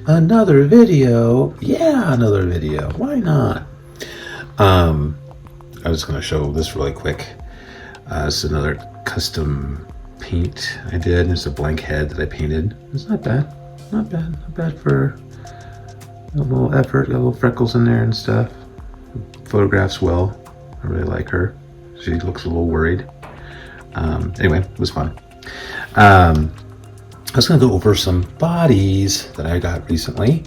Another video. Yeah, another video. Why not? I was going to show this really quick. It's another custom paint I did. There's a blank head that I painted. It's not bad. Not bad. Not bad for a little effort. Got little freckles in there and stuff. Photographs well. I really like her. She looks a little worried. Anyway, it was fun. I was going to go over some bodies that I got recently.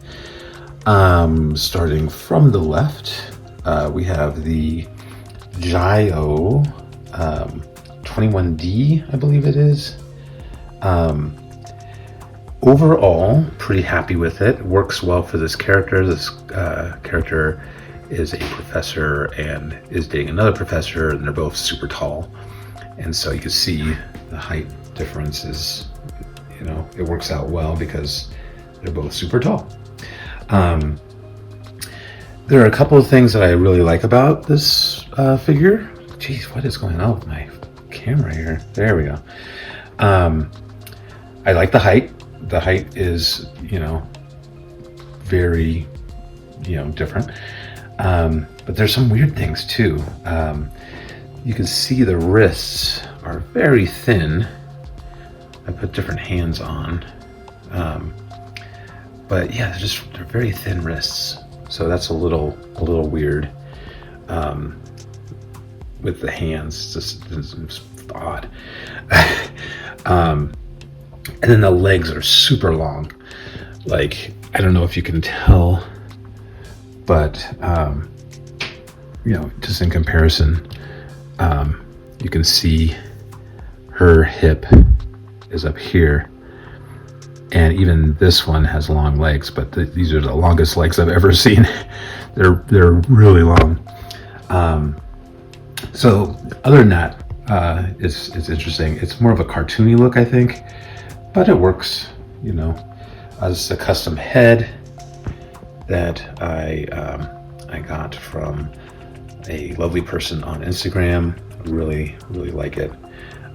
Starting from the left, we have the JiaouDoll 21D, I believe it is. Overall, pretty happy with it. It works well for this character. This character is a professor and is dating another professor, and they're both super tall. And so you can see the height difference is, you know, it works out well because they're both super tall. There are a couple of things that I really like about this figure. Jeez, what is going on with my camera here? There we go. I like the height. The height is, you know, very, you know, different. But there's some weird things too. You can see the wrists are very thin. I put different hands on. But yeah, they're very thin wrists. So that's a little weird. With the hands, it's odd. And then the legs are super long. Like, I don't know if you can tell, but you know, just in comparison, you can see her hip is up here, and even this one has long legs, but these are the longest legs I've ever seen. they're really long. So other than that, it's interesting. It's more of a cartoony look, I think, but it works, you know. This is a custom head that I got from a lovely person on Instagram. I really like it,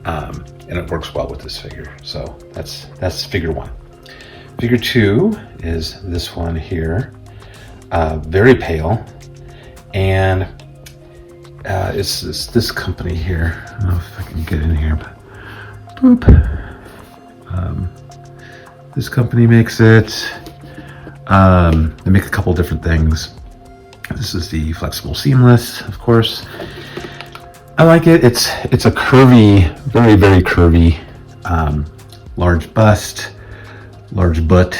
and it works well with this figure. So that's figure one. Figure two is this one here, very pale, and it's this company here. I don't know if I can get in here, but boop. This company makes it. They make a couple different things. This is the flexible seamless, of course. I like it. It's a curvy, very curvy, large bust, large butt,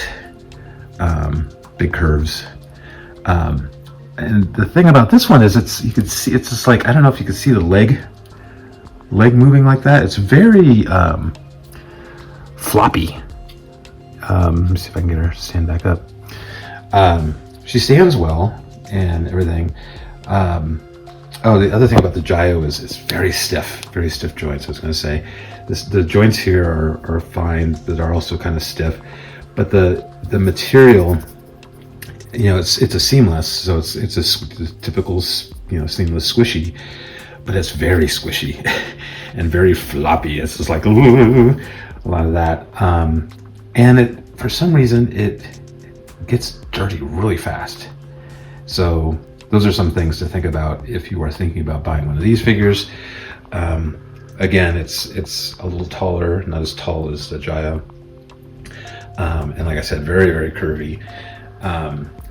big curves. And the thing about this one is you can see, it's just like, I don't know if you can see the leg moving like that. It's very floppy. Let me see if I can get her to stand back up. She stands well and everything. Oh, the other thing about the JiaouDoll is it's very stiff joints. I was going to say the joints here are fine, but are also kind of stiff. But the material, you know, it's a seamless, so it's a typical, you know, seamless squishy, but it's very squishy and very floppy. It's just like a lot of that. And for some reason it gets dirty really fast. So those are some things to think about if you are thinking about buying one of these figures. Again, it's a little taller, not as tall as the JiaouDoll. And like I said, very curvy.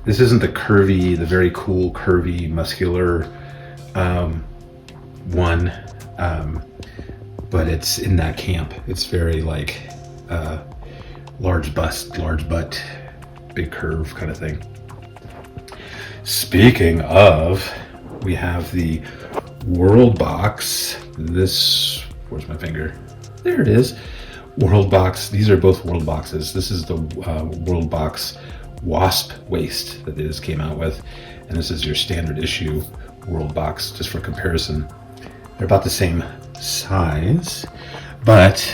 This isn't the very cool, curvy, muscular one, but it's in that camp. It's very like large bust, large butt, big curve kind of thing. Speaking of, we have the WorldBox. Where's my finger? There it is. WorldBox. These are both WorldBoxes. This is the WorldBox Wasp waist that they just came out with, and this is your standard issue WorldBox, just for comparison. They're about the same size, but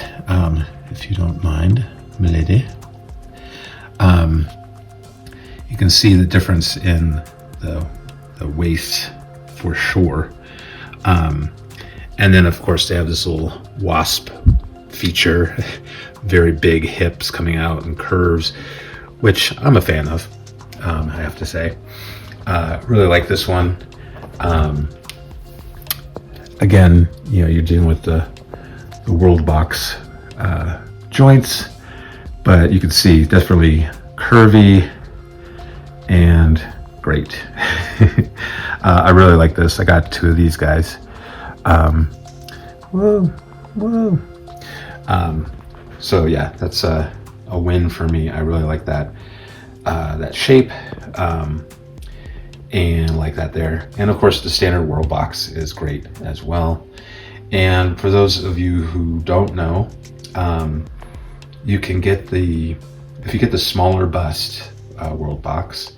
if you don't mind, milady, you can see the difference in the waist for sure. And then of course they have this little wasp feature, very big hips coming out and curves, which I'm a fan of, I have to say. Really like this one. Again, you're dealing with the WorldBox joints, but you can see definitely curvy and great. I really like this. I got 2 of these guys. Whoa. So yeah, that's a win for me. I really like that shape, and like that there. And of course, the standard WorldBox is great as well. And for those of you who don't know, you can get if you get the smaller bust WorldBox,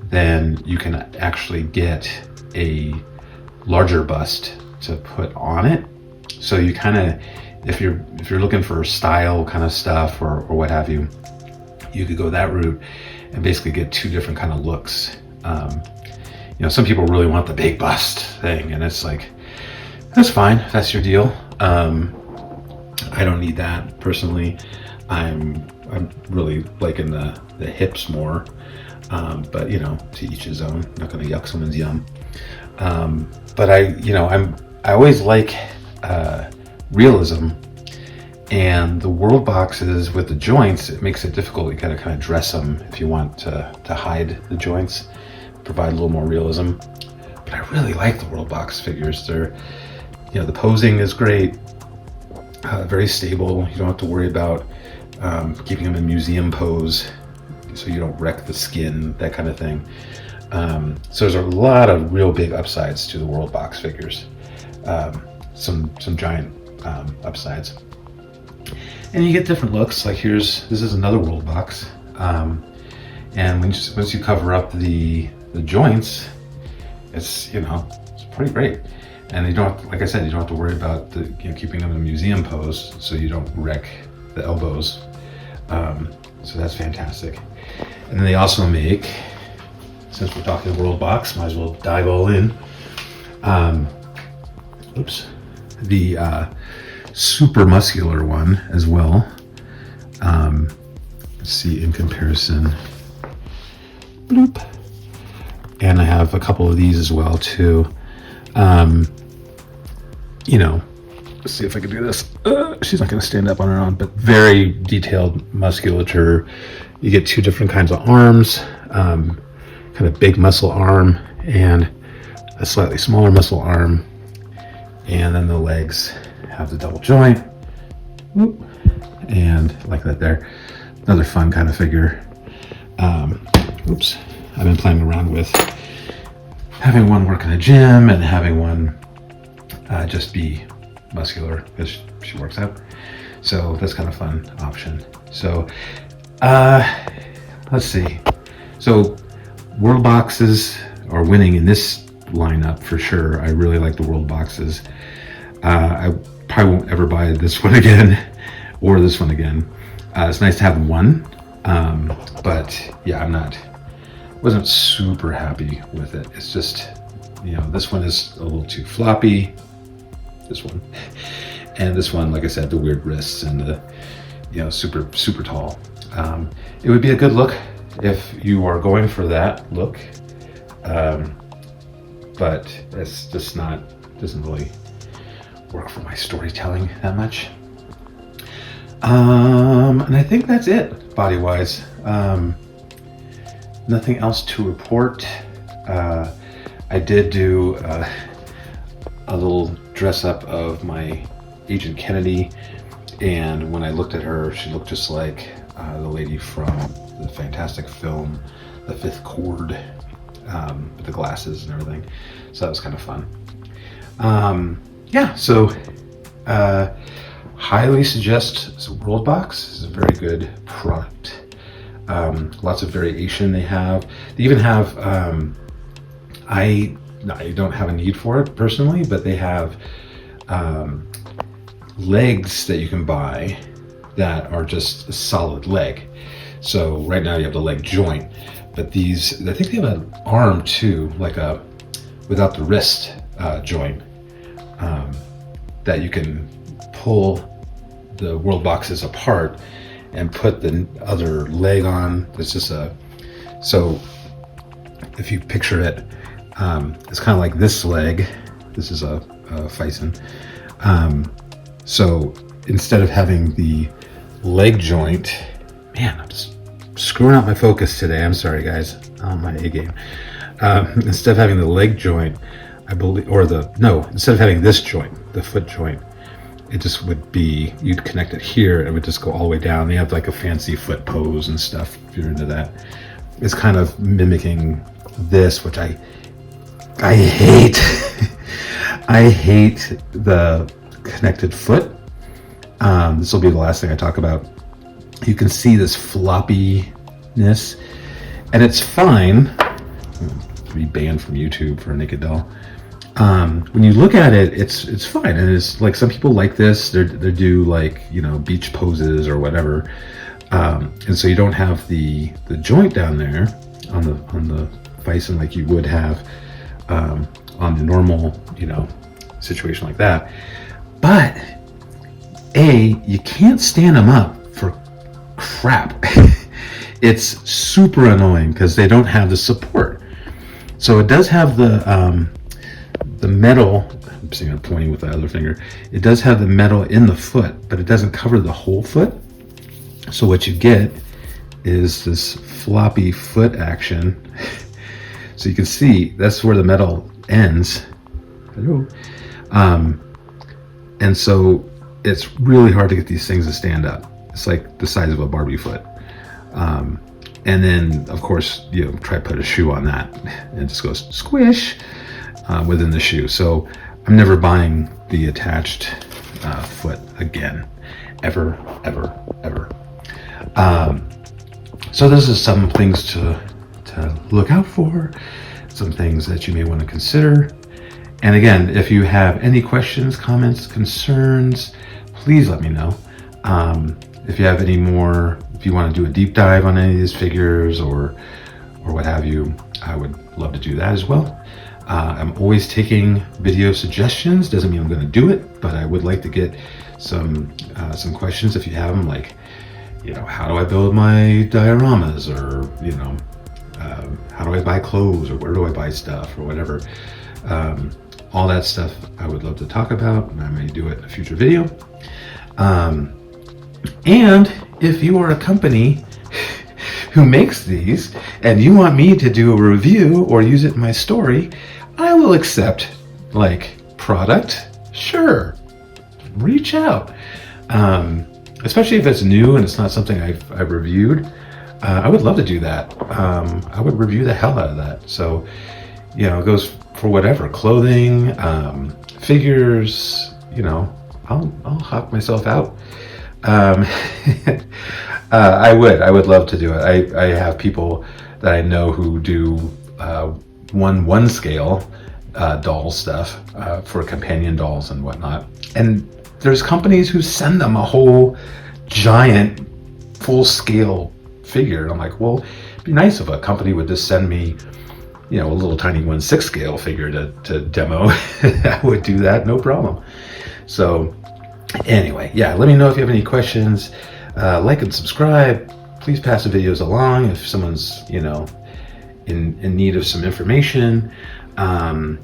then you can actually get a larger bust to put on it. So you kind of, if you're looking for style kind of stuff or what have you, you could go that route and basically get 2 different kind of looks. Some people really want the big bust thing, and it's like, that's fine if that's your deal. I don't need that personally. I'm really liking the hips more, but to each his own. Not going to yuck someone's yum. But I always like realism, and the WorldBoxes with the joints, it makes it difficult. You gotta kind of dress them if you want to hide the joints, provide a little more realism. But I really like the WorldBox figures. They're, the posing is great, very stable. You don't have to worry about keeping them in museum pose so you don't wreck the skin, that kind of thing. So there's a lot of real big upsides to the WorldBox figures. Some giant upsides, and you get different looks. Like this is another WorldBox, and once you cover up the joints, it's pretty great. And you don't, like I said, you don't have to worry about keeping them in museum pose so you don't wreck the elbows. So that's fantastic. And then they also make, since we're talking WorldBox, might as well dive all in. The super muscular one as well. Let's see in comparison. Bloop. And I have a couple of these as well too. Let's see if I can do this. She's not going to stand up on her own, but very detailed musculature. You get 2 different kinds of arms, kind of big muscle arm and a slightly smaller muscle arm. And then the legs have the double joint. And like that there. Another fun kind of figure. I've been playing around with having one work in a gym and having one just be muscular because she works out. So that's kind of fun option. So let's see. So WorldBoxes are winning in this lineup for sure. I really like the WorldBoxes. I probably won't ever buy this one again or this one again. It's nice to have one, but yeah, wasn't super happy with it. It's just, this one is a little too floppy, this one, and this one, like I said, the weird wrists and the, super tall. It would be a good look if you are going for that look, but it's just doesn't really work for my storytelling that much. And I think that's it body wise. Nothing else to report. I did do a little dress up of my Agent Kennedy, and when I looked at her, she looked just like the lady from the fantastic film The Fifth Chord, with the glasses and everything. So that was kind of fun. Highly suggest WorldBox. It's a very good product. Lots of variation they have. They even have, I don't have a need for it personally, but they have legs that you can buy that are just a solid leg. So right now you have the leg joint, but these, I think they have an arm too, like without the wrist joint, that you can pull the WorldBoxes apart and put the other leg on. It's just so if you picture it, it's kind of like this leg. This is a Fison. So instead of having the leg joint, man, I'm just screwing up my focus today. I'm sorry, guys. On my A game. Instead of having the leg joint, I believe, instead of having this joint, the foot joint, it just would be, you'd connect it here and it would just go all the way down. You have like a fancy foot pose and stuff if you're into that. It's kind of mimicking this, which I hate. I hate the connected foot. This will be the last thing I talk about. You can see this floppiness, and it's fine. To be banned from YouTube for a naked doll. When you look at it, it's fine, and it's like some people like this. They do like, you know, beach poses or whatever, and so you don't have the joint down there on the Fison like you would have on the normal, you know, situation like that. But you can't stand them up for crap. It's super annoying because they don't have the support. So it does have the metal. I'm pointing with the other finger. It does have the metal in the foot, but it doesn't cover the whole foot. So what you get is this floppy foot action. So you can see that's where the metal ends. Hello. And so it's really hard to get these things to stand up. It's like the size of a Barbie foot. And then, of course, you know, try to put a shoe on that, and it just goes squish within the shoe. So I'm never buying the attached foot again, ever. So this is some things to look out for, some things that you may want to consider. And again, if you have any questions, comments, concerns, please let me know. If you have any more, if you want to do a deep dive on any of these figures or what have you, I would love to do that as well. I'm always taking video suggestions. Doesn't mean I'm going to do it, but I would like to get some questions if you have them, like, you know, how do I build my dioramas, or, you know, how do I buy clothes, or where do I buy stuff, or whatever. All that stuff I would love to talk about, and I may do it in a future video. And if you are a company who makes these and you want me to do a review or use it in my story, I will accept, like, product. Sure, reach out. Especially if it's new and it's not something I've reviewed. I would love to do that. I would review the hell out of that. So, you know, it goes for whatever, clothing, figures, you know, I'll hawk myself out. I would love to do it. I have people that I know who do one scale doll stuff for companion dolls and whatnot. And there's companies who send them a whole giant full scale figure. And I'm like, well, it'd be nice if a company would just send me, you know, a little tiny 1/6 scale figure to demo. I would do that, no problem. So anyway, yeah, let me know if you have any questions. Like and subscribe. Please pass the videos along if someone's, you know, in need of some information. And,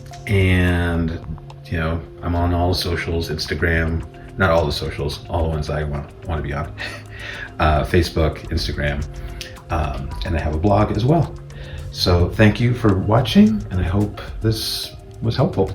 you know, I'm on all the socials, Instagram, not all the socials, all the ones I want to be on. Facebook, Instagram, and I have a blog as well. So thank you for watching, and I hope this was helpful.